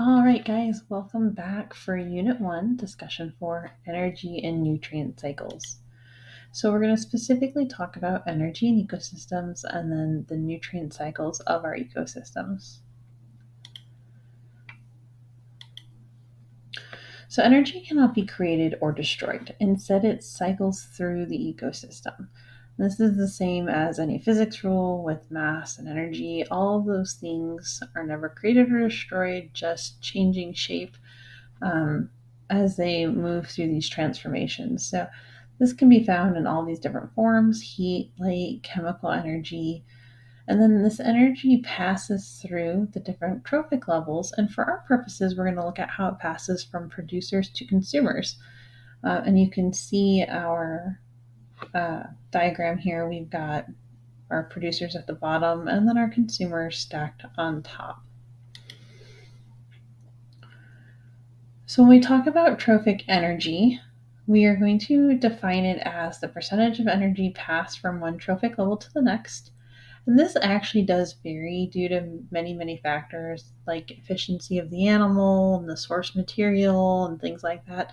All right, guys, welcome back for Unit 1, Discussion for Energy and Nutrient Cycles. So we're going to specifically talk about energy and ecosystems and then the nutrient cycles of our ecosystems. So energy cannot be created or destroyed. Instead, it cycles through the ecosystem. This is the same as any physics rule with mass and energy. All of those things are never created or destroyed, just changing shape um, as they move through these transformations. So this can be found in all these different forms: heat, light, chemical energy. And then this energy passes through the different trophic levels. And for our purposes, we're going to look at how it passes from producers to consumers. And you can see our diagram here. We've got our producers at the bottom and then our consumers stacked on top. So when we talk about trophic energy, we are going to define it as the percentage of energy passed from one trophic level to the next. And this actually does vary due to many, many factors like efficiency of the animal and the source material and things like that.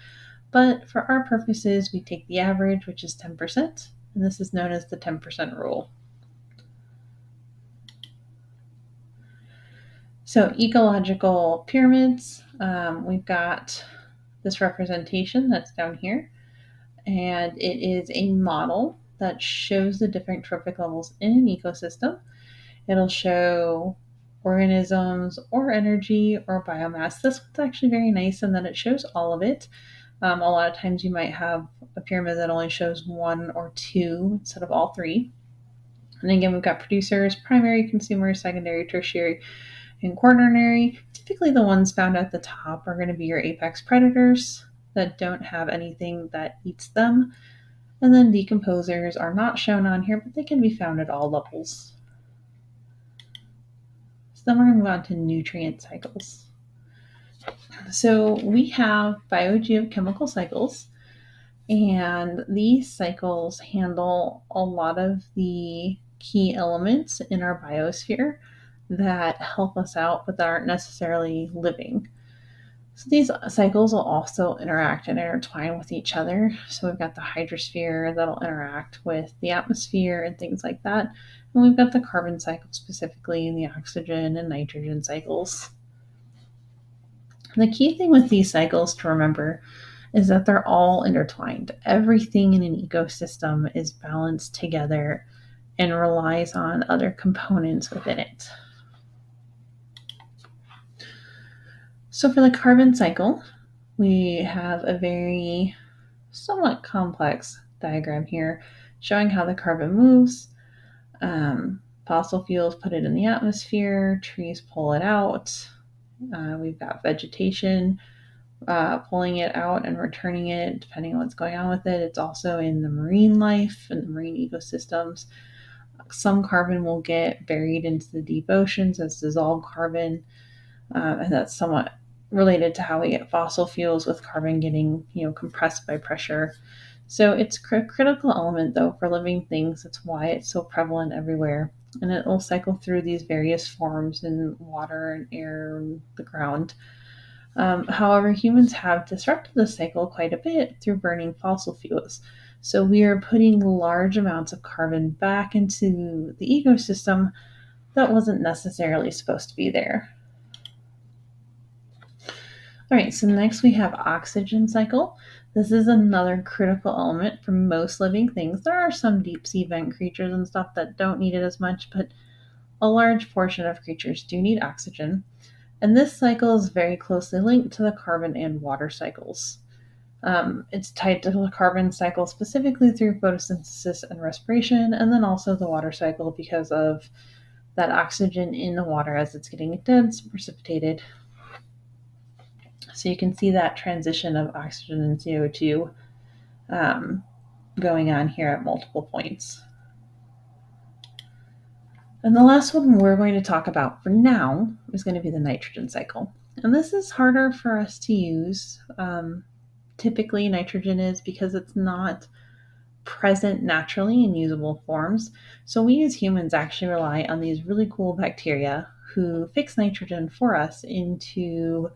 But for our purposes, we take the average, which is 10%, and this is known as the 10% rule. So ecological pyramids, we've got this representation that's down here, and it is a model that shows the different trophic levels in an ecosystem. It'll show organisms or energy or biomass. This one's actually very nice in that it shows all of it. A lot of times you might have a pyramid that only shows one or two instead of all three. And again, we've got producers, primary consumers, secondary, tertiary, and quaternary. Typically, the ones found at the top are going to be your apex predators that don't have anything that eats them. And then decomposers are not shown on here, but they can be found at all levels. So then we're going to move on to nutrient cycles. So we have biogeochemical cycles, and these cycles handle a lot of the key elements in our biosphere that help us out but that aren't necessarily living. So these cycles will also interact and intertwine with each other. So we've got the hydrosphere that'll interact with the atmosphere and things like that. And we've got the carbon cycle specifically and the oxygen and nitrogen cycles. The key thing with these cycles to remember is that they're all intertwined. Everything in an ecosystem is balanced together and relies on other components within it. So for the carbon cycle, we have a very somewhat complex diagram here showing how the carbon moves. Fossil fuels put it in the atmosphere, trees pull it out. We've got vegetation pulling it out and returning it depending on what's going on with it. It's also in the marine life and the marine ecosystems. Some carbon will get buried into the deep oceans as dissolved carbon, and that's somewhat related to how we get fossil fuels with carbon getting compressed by pressure. So it's a critical element though for living things. That's why it's so prevalent everywhere, and it will cycle through these various forms in water and air and the ground. However, humans have disrupted the cycle quite a bit through burning fossil fuels. So we are putting large amounts of carbon back into the ecosystem that wasn't necessarily supposed to be there. All right, so next we have oxygen cycle. This is another critical element for most living things. There are some deep sea vent creatures and stuff that don't need it as much, but a large portion of creatures do need oxygen. And this cycle is very closely linked to the carbon and water cycles. It's tied to the carbon cycle specifically through photosynthesis and respiration, and then also the water cycle because of that oxygen in the water as it's getting dense, precipitated. So you can see that transition of oxygen and CO2 going on here at multiple points. And the last one we're going to talk about for now is going to be the nitrogen cycle. And this is harder for us to use. Typically, nitrogen is because it's not present naturally in usable forms. So we as humans actually rely on these really cool bacteria who fix nitrogen for us into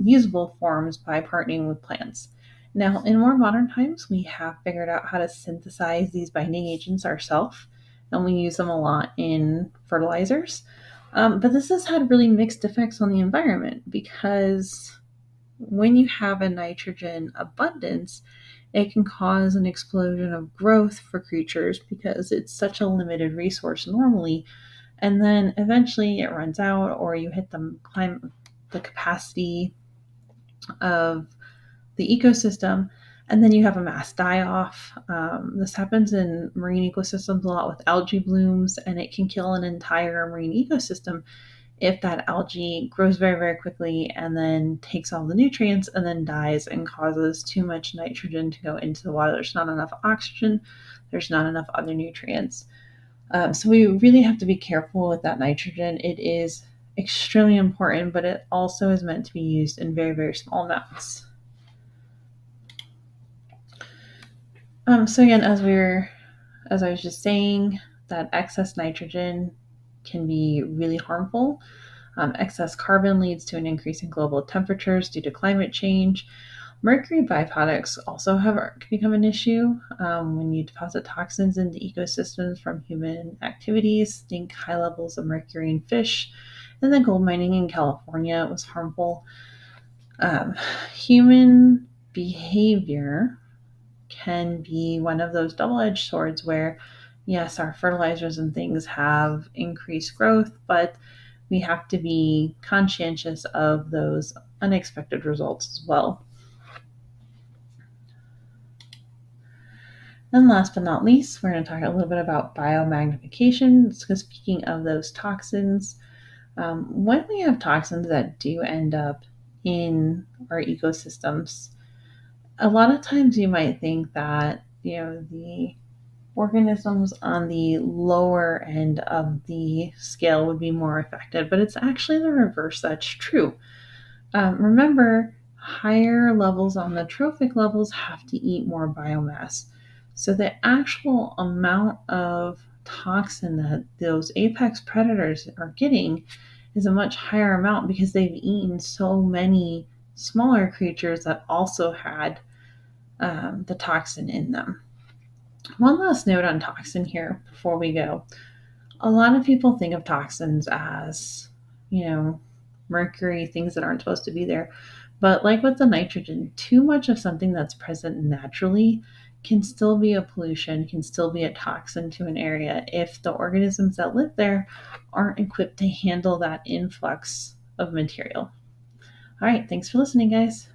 usable forms by partnering with plants. Now, in more modern times, we have figured out how to synthesize these binding agents ourselves, and we use them a lot in fertilizers. But this has had really mixed effects on the environment because when you have a nitrogen abundance, it can cause an explosion of growth for creatures because it's such a limited resource normally. And then eventually it runs out, or you hit the capacity of the ecosystem, and then you have a mass die off. This happens in marine ecosystems a lot with algae blooms, and it can kill an entire marine ecosystem if that algae grows very, very quickly and then takes all the nutrients and then dies and causes too much nitrogen to go into the water. There's not enough oxygen, there's not enough other nutrients. So we really have to be careful with that nitrogen. It is extremely important, but it also is meant to be used in very, very small amounts. So again, as I was just saying, that excess nitrogen can be really harmful. Excess carbon leads to an increase in global temperatures due to climate change. Mercury byproducts also can become an issue when you deposit toxins into ecosystems from human activities. Think high levels of mercury in fish, and then gold mining in California was harmful. Human behavior can be one of those double-edged swords where, yes, our fertilizers and things have increased growth, but we have to be conscientious of those unexpected results as well. And last but not least, we're going to talk a little bit about biomagnification. So speaking of those toxins, when we have toxins that do end up in our ecosystems, a lot of times you might think that, the organisms on the lower end of the scale would be more affected, but it's actually the reverse that's true. Remember, higher levels on the trophic levels have to eat more biomass. So the actual amount of toxin that those apex predators are getting is a much higher amount because they've eaten so many smaller creatures that also had the toxin in them. One last note on toxin here before we go. A lot of people think of toxins as, mercury, things that aren't supposed to be there. But like with the nitrogen, too much of something that's present naturally can still be a pollution, can still be a toxin to an area if the organisms that live there aren't equipped to handle that influx of material. All right, thanks for listening, guys.